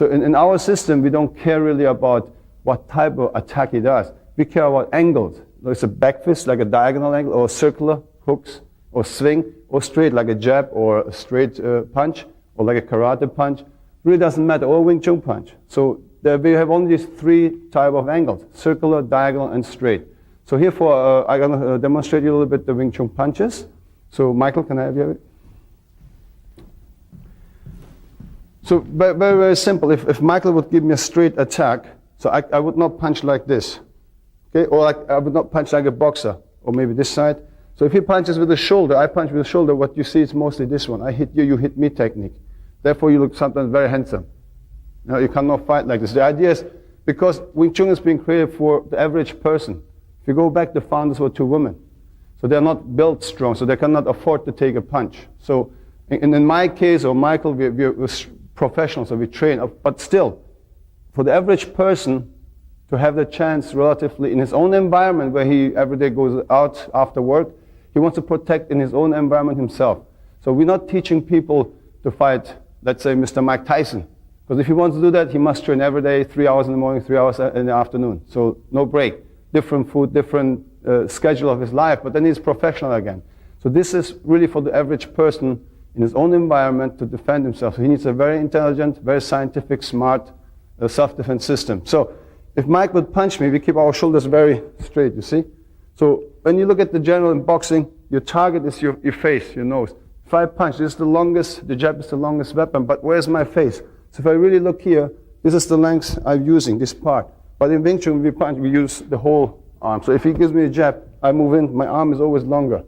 So in our system, we don't care really about what type of attack he does. We care about angles. There's a back fist, like a diagonal angle, or circular hooks, or swing, or straight, like a jab, or a straight punch, or like a karate punch. Really doesn't matter, or a Wing Chun punch. So we have only these three type of angles: circular, diagonal, and straight. So here I'm going to demonstrate you a little bit the Wing Chun punches. So Michael, can I have you? So very, very simple. If Michael would give me a straight attack, so I would not punch like this, okay? Or I would not punch like a boxer, or maybe this side. So if he punches with the shoulder, I punch with the shoulder, what you see is mostly this one. I hit you, you hit me technique. Therefore you look sometimes very handsome. You cannot fight like this. The idea is, because Wing Chun has been created for the average person. If you go back, the founders were two women. So they're not built strong, so they cannot afford to take a punch. So in my case, or Michael, we're professionals, so we train. But still, for the average person to have the chance relatively in his own environment, where he every day goes out after work, he wants to protect in his own environment himself. So we're not teaching people to fight, let's say, Mr. Mike Tyson. Because if he wants to do that, he must train every day, 3 hours in the morning, 3 hours in the afternoon. So no break. Different food, different schedule of his life, but then he's professional again. So this is really for the average person in his own environment to defend himself. So he needs a very intelligent, very scientific, smart self-defense system. So if Mike would punch me, we keep our shoulders very straight, you see? So when you look at the general in boxing, your target is your face, your nose. If I punch, this is the longest, the jab is the longest weapon, but where's my face? So if I really look here, this is the length I'm using, this part. But in Wing Chun, we punch, we use the whole arm. So if he gives me a jab, I move in, my arm is always longer.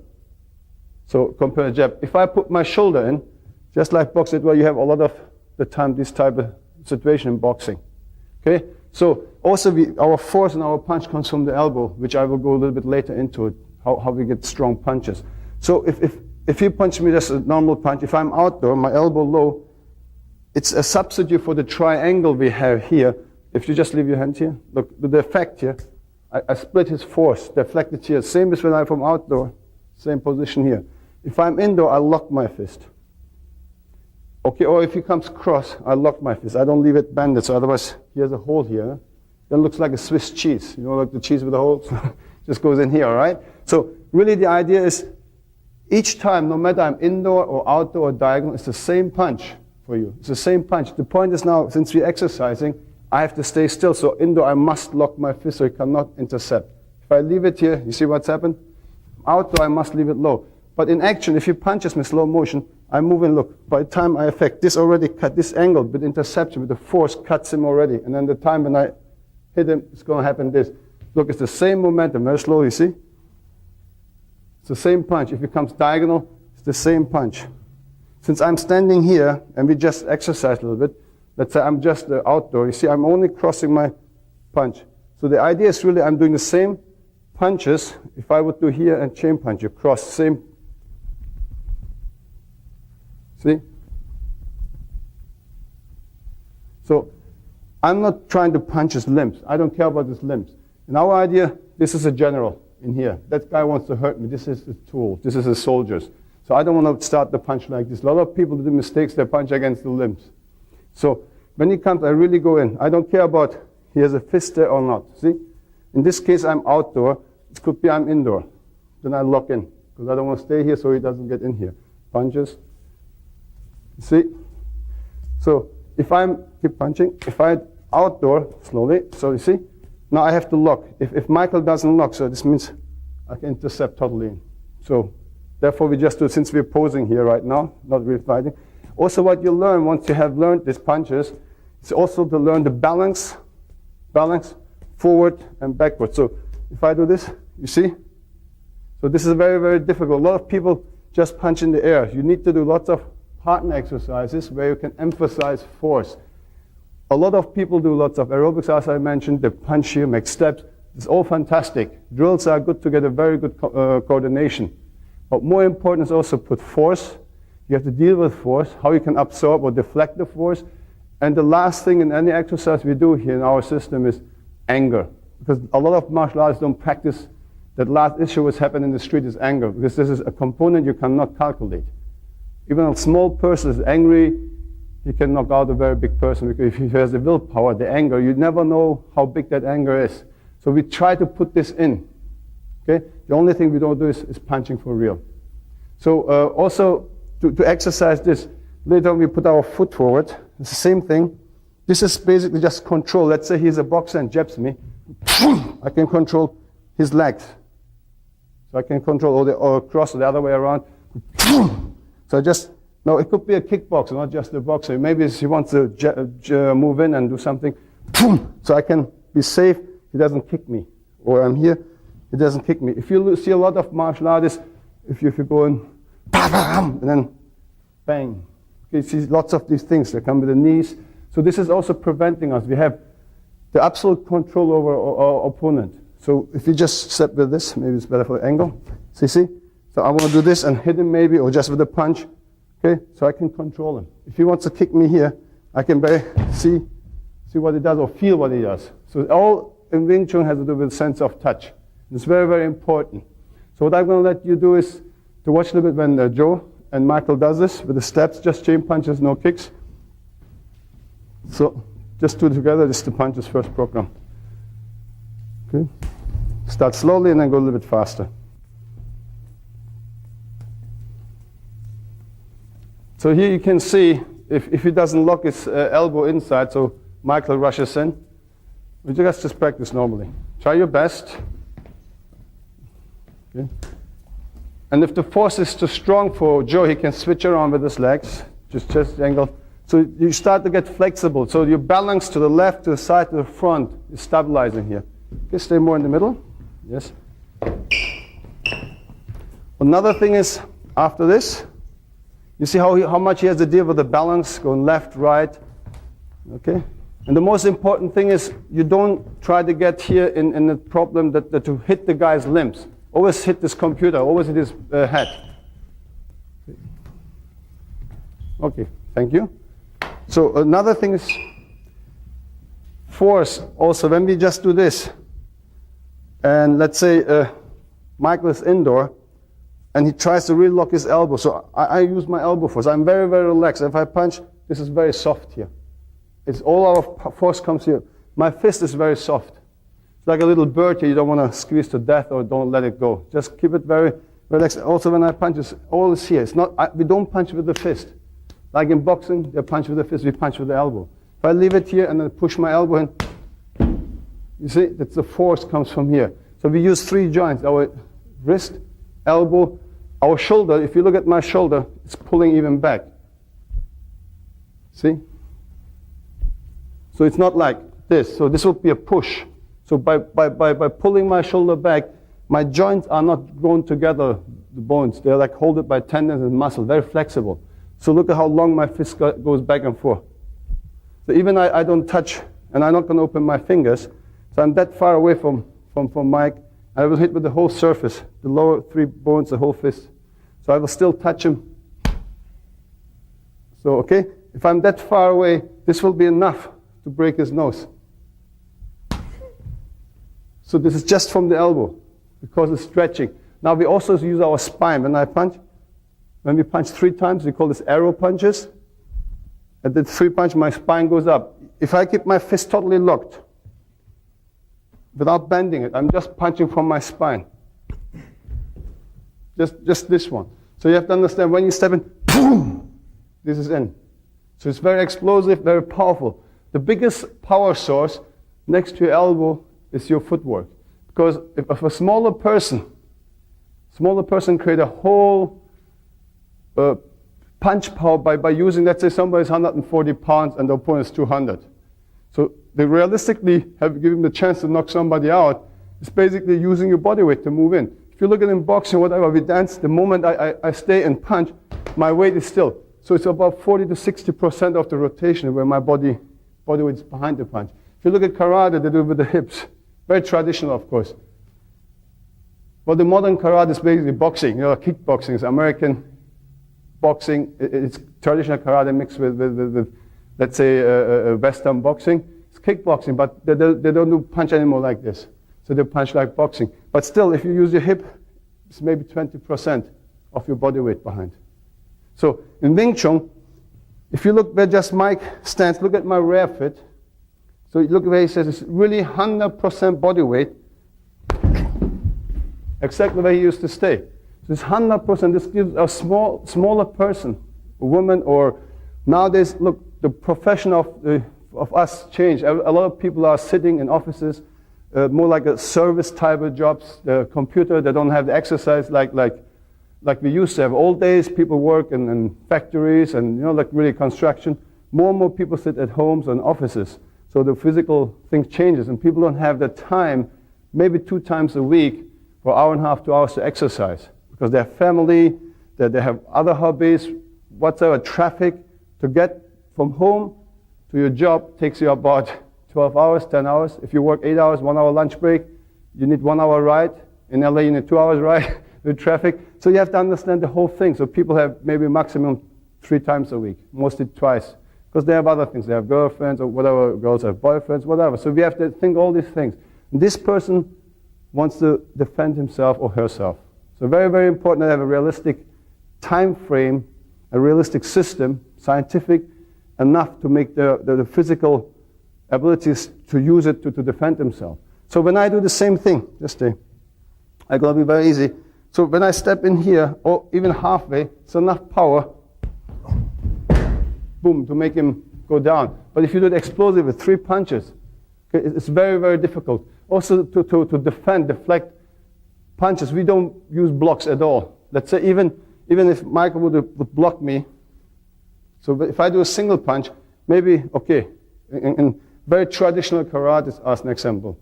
So compare a jab. If I put my shoulder in, just like boxing, where you have a lot of the time this type of situation in boxing. Okay? So also our force and our punch comes from the elbow, which I will go a little bit later into it, how we get strong punches. So if you punch me just a normal punch, if I'm outdoor, my elbow low, it's a substitute for the triangle we have here. If you just leave your hand here, look, the effect here, I split his force, deflected here. Same as when I'm from outdoor, same position here. If I'm indoor, I lock my fist. Okay, or if he comes cross, I lock my fist. I don't leave it bended, so otherwise he has a hole here. Then it looks like a Swiss cheese. You know, like the cheese with the holes? Just goes in here, all right? So really the idea is, each time, no matter I'm indoor or outdoor or diagonal, it's the same punch for you. It's the same punch. The point is now, since we're exercising, I have to stay still. So indoor, I must lock my fist so it cannot intercept. If I leave it here, you see what's happened? Outdoor, I must leave it low. But in action, if he punches me slow motion, I move and look. By the time I affect this already cut this angle with interception, with the force cuts him already. And then the time when I hit him, it's going to happen this. Look, it's the same momentum, very slow, you see? It's the same punch. If it comes diagonal, it's the same punch. Since I'm standing here, and we just exercise a little bit, let's say I'm just outdoor, you see, I'm only crossing my punch. So the idea is really I'm doing the same punches. If I would do here and chain punch, you cross, same. See? So I'm not trying to punch his limbs. I don't care about his limbs. In our idea, this is a general in here. That guy wants to hurt me. This is the tool. This is the soldiers. So I don't want to start the punch like this. A lot of people do mistakes. They punch against the limbs. So when he comes, I really go in. I don't care about he has a fist there or not. See? In this case, I'm outdoor. It could be I'm indoor. Then I lock in because I don't want to stay here so he doesn't get in here. Punches. See? So if I'm keep punching, if I outdoor slowly, so you see, now I have to lock. If Michael doesn't lock, so this means I can intercept totally in. So therefore we just do, since we're posing here right now, not really fighting. Also what you learn once you have learned these punches, is also to learn the balance forward and backward. So if I do this, you see? So this is very, very difficult. A lot of people just punch in the air. You need to do lots of partner exercises where you can emphasize force. A lot of people do lots of aerobics, as I mentioned. They punch here, make steps. It's all fantastic. Drills are good to get a very good coordination. But more important is also put force. You have to deal with force, how you can absorb or deflect the force. And the last thing in any exercise we do here in our system is anger. Because a lot of martial artists don't practice that last issue what's happened in the street is anger. Because this is a component you cannot calculate. Even a small person is angry, he can knock out a very big person, because if he has the willpower, the anger, you never know how big that anger is. So we try to put this in. Okay? The only thing we don't do is punching for real. So also to exercise this, later on we put our foot forward. It's the same thing. This is basically just control. Let's say he's a boxer and jabs me. I can control his legs. So I can control or cross the other way around. So just, no, it could be a kickboxer, not just a boxer. Maybe he wants to move in and do something. So I can be safe, he doesn't kick me. Or I'm here, he doesn't kick me. If you see a lot of martial artists, if you go in, and then bang. You see lots of these things that come with the knees. So this is also preventing us. We have the absolute control over our opponent. So if you just step with this, maybe it's better for the angle. See? So I want to do this and hit him maybe, or just with a punch. Okay, so I can control him. If he wants to kick me here, I can see what he does or feel what he does. So all in Wing Chun has to do with sense of touch. It's very, very important. So what I'm going to let you do is to watch a little bit when Joe and Michael does this with the steps, just chain punches, no kicks. So just do it together. This is the punches first program. Okay. Start slowly and then go a little bit faster. So here you can see if he doesn't lock his elbow inside, so Michael rushes in. We just practice normally. Try your best. Okay. And if the force is too strong for Joe, he can switch around with his legs. Just angle. So you start to get flexible. So your balance to the left, to the side, to the front is stabilizing here. Okay, stay more in the middle. Yes. Another thing is, after this, you see how much he has to deal with the balance, going left, right. Okay? And the most important thing is you don't try to get here in the problem that to hit the guy's limbs. Always hit this computer, always hit his head. Okay, thank you. So another thing is force also. When we just do this, and let's say Michael is indoor, and he tries to really lock his elbow. So I use my elbow force. I'm very, very relaxed. If I punch, this is very soft here. It's all our force comes here. My fist is very soft. It's like a little bird here. You don't want to squeeze to death or don't let it go. Just keep it very relaxed. Also, when I punch, it's all is here. It's not. We don't punch with the fist. Like in boxing, they punch with the fist. We punch with the elbow. If I leave it here and then push my elbow in, you see that the force comes from here. So we use 3 joints: our wrist, elbow, our shoulder. If you look at my shoulder, it's pulling even back. See? So it's not like this. So this will be a push. So by pulling my shoulder back, my joints are not going together, the bones. They're like hold it by tendons and muscle, very flexible. So look at how long my fist goes back and forth. So even I don't touch, and I'm not going to open my fingers. So I'm that far away from Mike. I will hit with the whole surface, the lower 3 bones, the whole fist. So I will still touch him. So, okay, if I'm that far away, this will be enough to break his nose. So this is just from the elbow, because it's stretching. Now we also use our spine. When we punch 3 times, we call this arrow punches. At the 3 punch, my spine goes up. If I keep my fist totally locked, without bending it, I'm just punching from my spine. Just this one. So you have to understand, when you step in, boom, this is in. So it's very explosive, very powerful. The biggest power source next to your elbow is your footwork. Because if a smaller person create a whole punch power by using, let's say somebody's 140 pounds and the opponent is 200. So they realistically have given the chance to knock somebody out. It's basically using your body weight to move in. If you look at in boxing, whatever, we dance, the moment I stay and punch, my weight is still. So it's about 40 to 60% of the rotation where my body weight is behind the punch. If you look at karate, they do it with the hips. Very traditional, of course. Well, the modern karate is basically boxing. Kickboxing is American boxing. It's traditional karate mixed with let's say, Western boxing. It's kickboxing, but they don't do punch anymore like this. So they punch like boxing. But still, if you use your hip, it's maybe 20% of your body weight behind. So in Wing Chun, If you look where just Mike stands, look at my rear fit. So look where he says it's really 100% body weight, exactly where he used to stay. So it's 100%. This gives a smaller person, a woman, or nowadays, look, the profession of us changed. A lot of people are sitting in offices, more like a service type of jobs. The computer, they don't have the exercise like we used to have. Old days, people work in factories and like really construction. More and more people sit at homes and offices. So the physical thing changes, and people don't have the time, maybe 2 times a week, for an hour and a half, 2 hours to exercise. Because they have family, they have other hobbies, whatsoever. Traffic to get from home to your job takes you about 12 hours, 10 hours. If you work 8 hours, 1 hour lunch break, you need 1 hour ride. In LA, you need 2 hours ride with traffic. So you have to understand the whole thing. So people have maybe maximum 3 times a week, mostly twice. Because they have other things. They have girlfriends or whatever, girls have boyfriends, whatever. So we have to think all these things. And this person wants to defend himself or herself. So very, very important to have a realistic time frame, a realistic system, scientific, enough to make the physical abilities to use it to defend himself. So when I do the same thing, I'm going to be very easy. So when I step in here, or even halfway, it's enough power, boom, to make him go down. But if you do it explosive with 3 punches, okay, it's very, very difficult. Also to deflect punches, we don't use blocks at all. Let's say even if Michael would block me, so if I do a single punch, maybe, okay, in very traditional karate is as an example.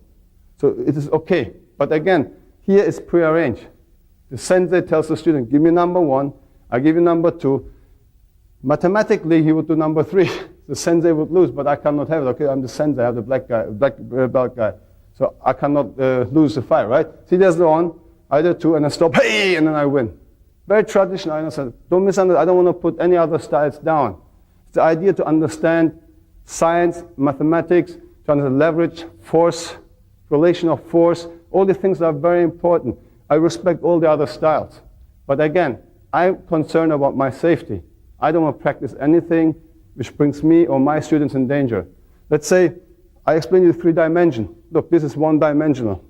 So it is okay. But again, here is prearranged. The sensei tells the student, give me number 1, I give you number 2. Mathematically, he would do number 3. The sensei would lose, but I cannot have it. Okay, I'm the sensei, I have the black belt guy. So I cannot lose the fight, right? So he does the 1, I do 2, and I stop, hey, and then I win. Very traditional, I understand. Don't misunderstand, I don't want to put any other styles down. It's the idea to understand science, mathematics, to understand leverage, force, relation of force. All these things are very important. I respect all the other styles. But again, I'm concerned about my safety. I don't want to practice anything which brings me or my students in danger. Let's say I explain you 3 dimensions. Look, this is 1-dimensional.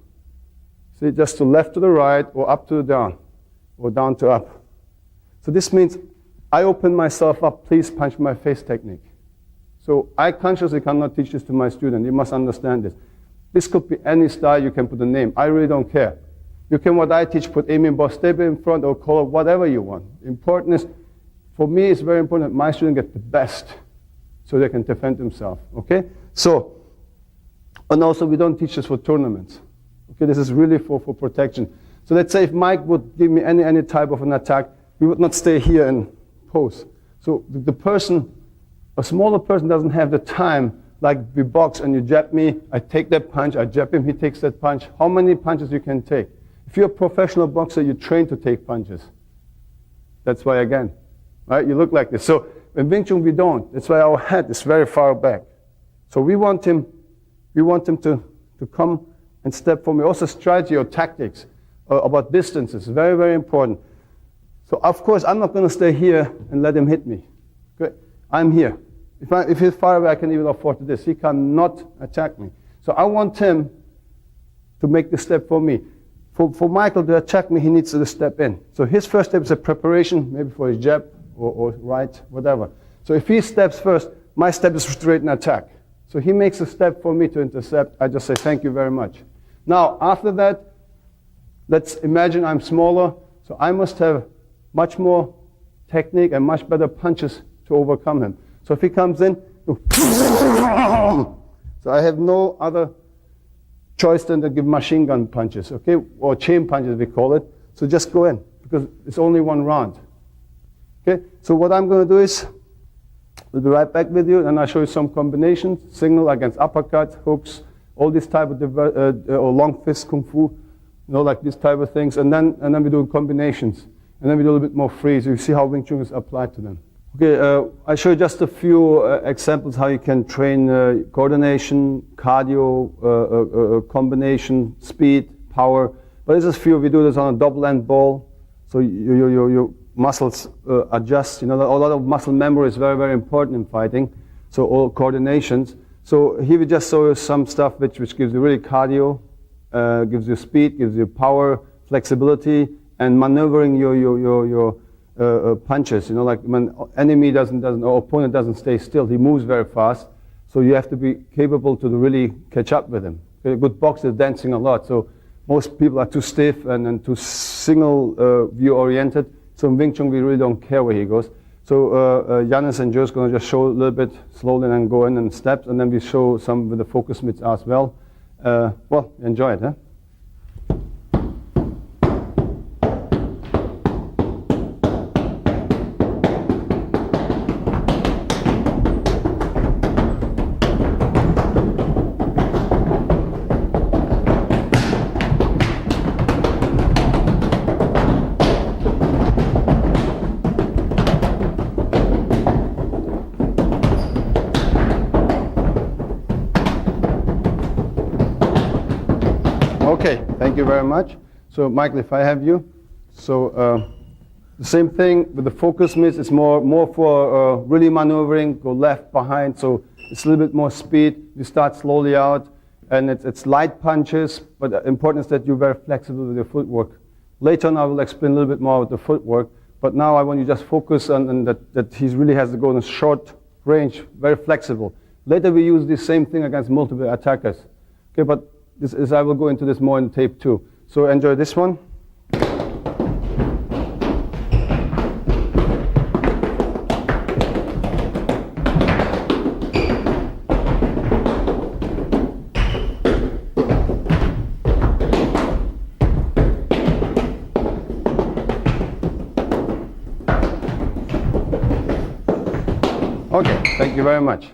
See, just to left to the right, or up to the down, or down to up. So this means I open myself up, please punch my face technique. So I consciously cannot teach this to my student. You must understand this. This could be any style, you can put a name. I really don't care. You can, what I teach, put Emin Boztepe in front or call it whatever you want. Important is, for me, it's very important that my student get the best so they can defend themselves, okay? So, and also we don't teach this for tournaments. Okay, this is really for protection. So let's say if Mike would give me any type of an attack, we would not stay here and pose. So the person, a smaller person doesn't have the time, like we box and you jab me, I take that punch, I jab him, he takes that punch. How many punches you can take? If you're a professional boxer, you train to take punches. That's why, again, right, you look like this. So in Wing Chun, we don't. That's why our head is very far back. So we want him to come and step for me. Also strategy or tactics about distances, very, very important. So of course, I'm not going to stay here and let him hit me. Okay? I'm here. If he's far away, I can even afford to this. He cannot attack me. So I want him to make the step for me. For Michael to attack me, he needs to step in. So his first step is a preparation, maybe for his jab or right, whatever. So if he steps first, my step is straight and attack. So he makes a step for me to intercept. I just say, thank you very much. Now, after that, let's imagine I'm smaller. So I must have much more technique and much better punches to overcome him. So if he comes in, so I have no other choice than to give machine gun punches, okay? Or chain punches, we call it. So just go in, because it's only 1 round. Okay? So what I'm going to do is, we'll be right back with you, and I'll show you some combinations, signal against uppercut, hooks, all these type of or long fist kung fu, like these type of things, and then we do combinations, and then we do a little bit more free, so you see how Wing Chun is applied to them. Okay, I show you just a few examples how you can train coordination, cardio, combination, speed, power. But this is few. We do this on a double end ball. So you muscles adjust. You know, a lot of muscle memory is very, very important in fighting. So all coordinations. So here we just show you some stuff which gives you really cardio, gives you speed, gives you power, flexibility, and maneuvering your punches. You know, like when enemy or opponent doesn't stay still, he moves very fast. So you have to be capable to really catch up with him. A good boxer is dancing a lot. So most people are too stiff and too single view oriented. So in Wing Chun, we really don't care where he goes. So Yannis and Joe's going to just show a little bit slowly and go in steps, and then we show some with the focus mitts as well. Well, enjoy it, huh? Okay, thank you very much. So Michael, if I have you. So the same thing with the focus mitts. It's more for really maneuvering, go left, behind. So it's a little bit more speed. You start slowly out, and it's light punches, but important is that you're very flexible with your footwork. Later on I will explain a little bit more with the footwork, but now I want you to just focus on that he really has to go in a short range, very flexible. Later we use the same thing against multiple attackers. Okay, but I will go into this more in tape 2. So enjoy this one. Okay, thank you very much.